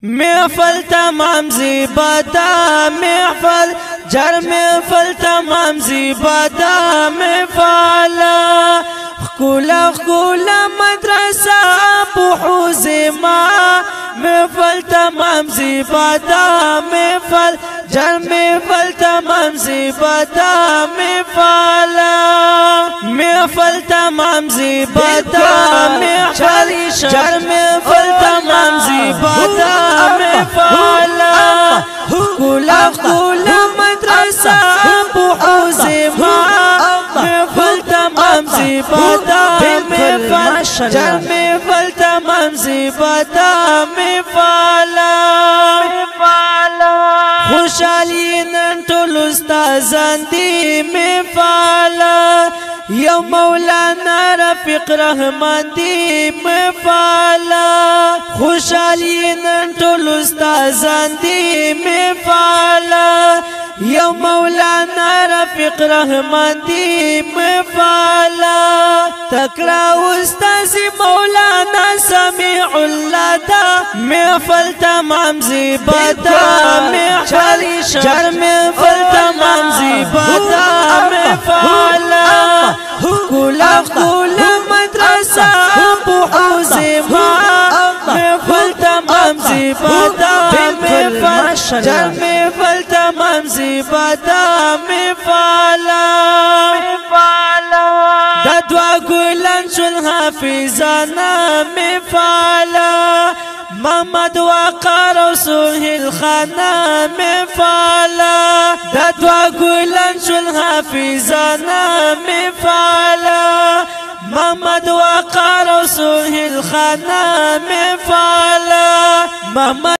محفل تمام زیبادا محفل جر محفل تمام زیبادا محفل خکولا خکولا مدرسه بحوز ما محفل تمام زیبادا محفل جر محفل تمام زیبادا محفل محفل تمام زیبادا محفل جر محفل تمام زیبادا محفل خکولا خکولا مدرسه بحوز ما محفل تمام زیبادا محفل جر محفل تمام زیبادا محفل خوشحالی نن ټول استادان دي محفل یو مولانا رفیق رحمان دی محفل خوشحالی نن ټول استادان دی محفل یو مولانا رفیق رحمان دی محفل تکړه استاد مولانا سمیع الله دا محفل تمام زیبادا محفل جر محفل تمام زیبادا محفل خکولا خکولا مدرسه بحوز ما محفل تمام زیبادا محفل جر محفل تمام زیبادا محفل دا دعا گلن شل حافظانا محفل محمد وقار و سهیل خانا محفل دا دعا گلن شل حافظانا محفل محمد وقار و سهیل خانا محفل